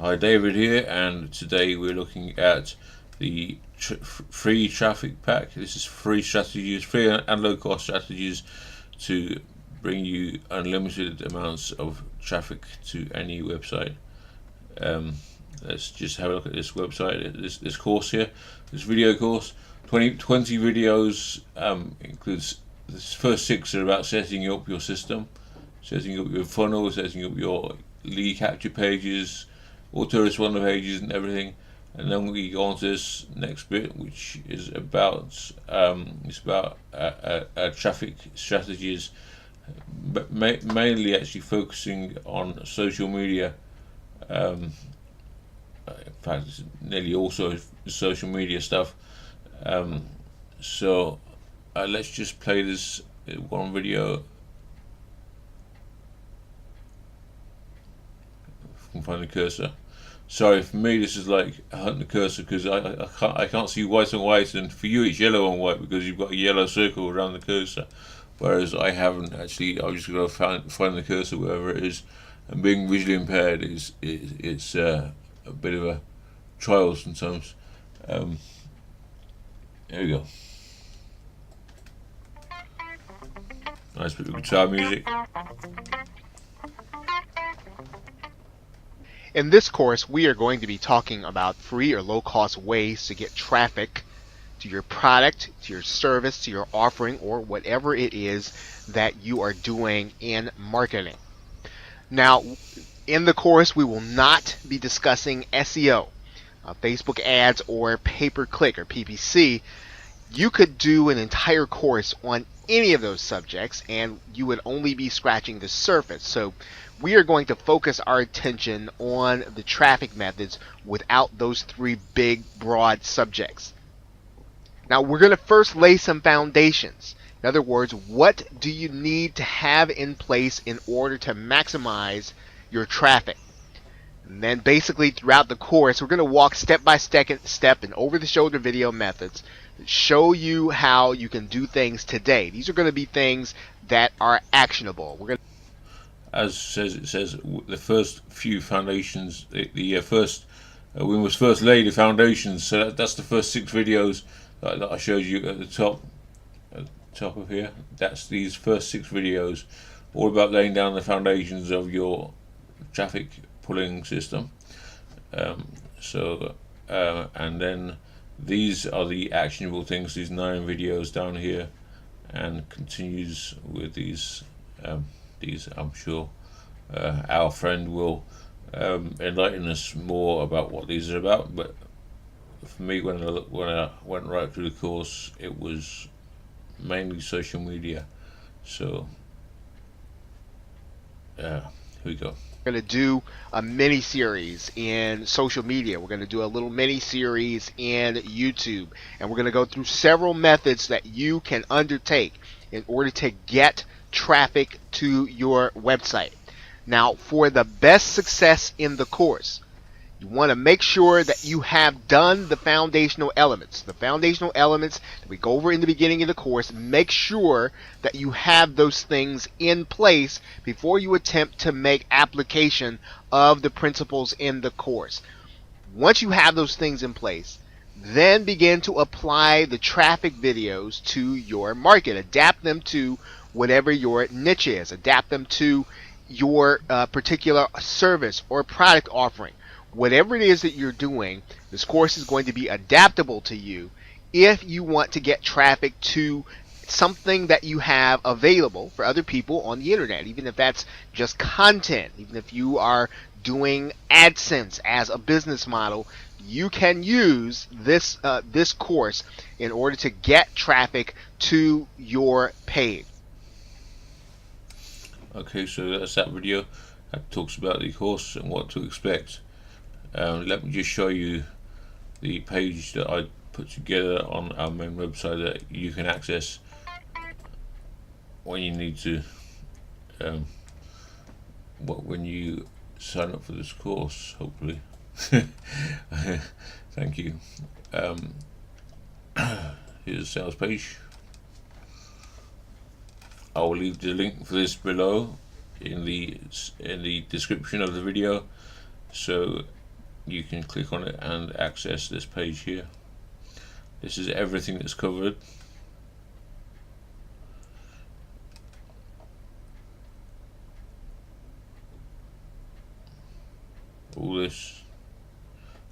Hi, David here, and today we're looking at the free traffic pack. This is free strategies, free and low cost strategies to bring you unlimited amounts of traffic to any website. Let's just have a look at this website, this course here, this video course. 20 videos, includes the first 6 are about setting up your system, setting up your funnel, setting up your lead capture pages, autoresponder pages and everything. And then we go on to this next bit, which is about traffic strategies, but mainly actually focusing on social media. In fact, it's nearly also social media stuff. So let's just play this one video. If I can find the cursor. Sorry, for me this is like hunting the cursor because I can't see white on white, and for you it's yellow on white because you've got a yellow circle around the cursor, whereas I haven't actually. I've just got to find the cursor wherever it is, and being visually impaired it's a bit of a trial sometimes. There we go. Nice bit of guitar music. In this course, we are going to be talking about free or low-cost ways to get traffic to your product, to your service, to your offering, or whatever it is that you are doing in marketing. Now, in the course, we will not be discussing SEO, Facebook ads, or pay-per-click, or PPC. You could do an entire course on any of those subjects and you would only be scratching the surface. So we are going to focus our attention on the traffic methods without those 3 big broad subjects. Now we're going to first lay some foundations. In other words, what do you need to have in place in order to maximize your traffic? And then basically throughout the course, we're going to walk step by step and over the shoulder video methods that show you how you can do things today. These are going to be things that are actionable. We're going to, as it says, the first few foundations, the first, we must first lay the foundations. So that's the first 6 videos that I showed you at the top of here. That's these first 6 videos, all about laying down the foundations of your traffic pulling system. And then these are the actionable things, these 9 videos down here, and continues with these. I'm sure our friend will enlighten us more about what these are about. But for me, when I went right through the course, it was mainly social media. So here we go. We're going to do a mini series in social media. We're going to do a little mini series in YouTube, and we're going to go through several methods that you can undertake in order to get traffic to your website. Now, for the best success in the course, you want to make sure that you have done the foundational elements. The foundational elements that we go over in the beginning of the course, make sure that you have those things in place before you attempt to make application of the principles in the course. Once you have those things in place, then begin to apply the traffic videos to your market. Adapt them to whatever your niche is. Adapt them to your particular service or product offering. Whatever it is that you're doing, this course is going to be adaptable to you if you want to get traffic to something that you have available for other people on the internet, even if that's just content, even if you are doing AdSense as a business model, you can use this course in order to get traffic to your page. Okay, so that's that video that talks about the course and what to expect. Let me just show you the page that I put together on our main website that you can access when you need to, when you sign up for this course, hopefully. Thank you. Here's a sales page. I will leave the link for this below in the description of the video, so you can click on it and access this page here. This is everything that's covered. All this,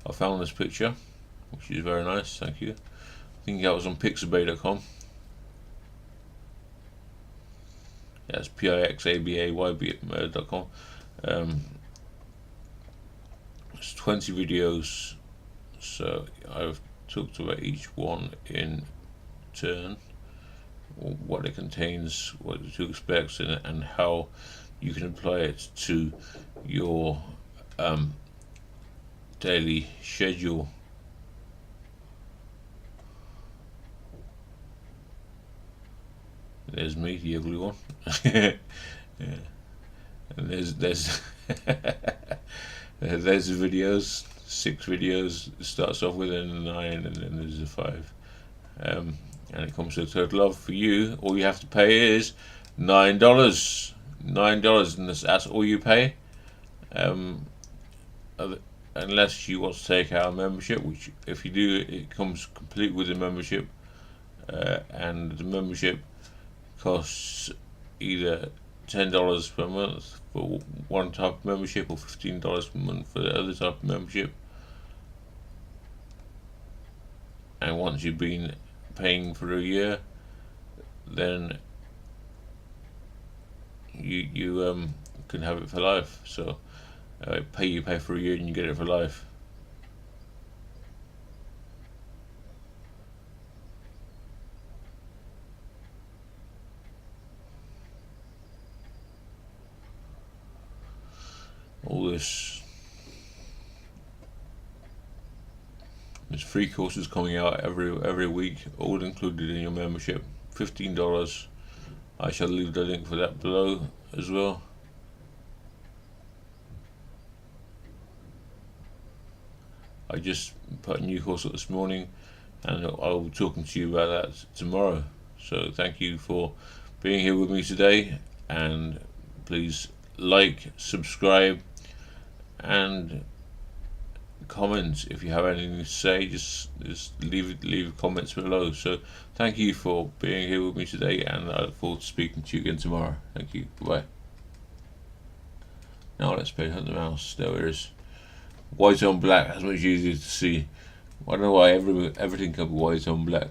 I found this picture, which is very nice, thank you. I think that was on pixabay.com. That's pixabay.com. It's 20 videos, so I've talked about each one in turn, what it contains, what to expect, and how you can apply it to your daily schedule. There's me, the ugly one. Yeah. And there's there's the videos. 6 videos. It starts off with a 9, and then there's a 5. And it comes to a total of, for you, all you have to pay is $9. $9, and that's all you pay. Unless you want to take our membership, which if you do, it comes complete with the membership, and the membership costs either $10 per month for one type of membership, or $15 per month for the other type of membership. And once you've been paying for a year, then you can have it for life. So you pay for a year and you get it for life. All this, there's free courses coming out every week, all included in your membership. $15. I shall leave the link for that below as well. I just put a new course up this morning, and I'll be talking to you about that tomorrow. So thank you for being here with me today, and please like, subscribe, and comment if you have anything to say. Just leave comments below. So thank you for being here with me today, and I look forward to speaking to you again tomorrow. Thank you. Bye. Now let's play Hunt the Mouse. There it is. White on black, that's much easier to see. I don't know why everything can be white on black.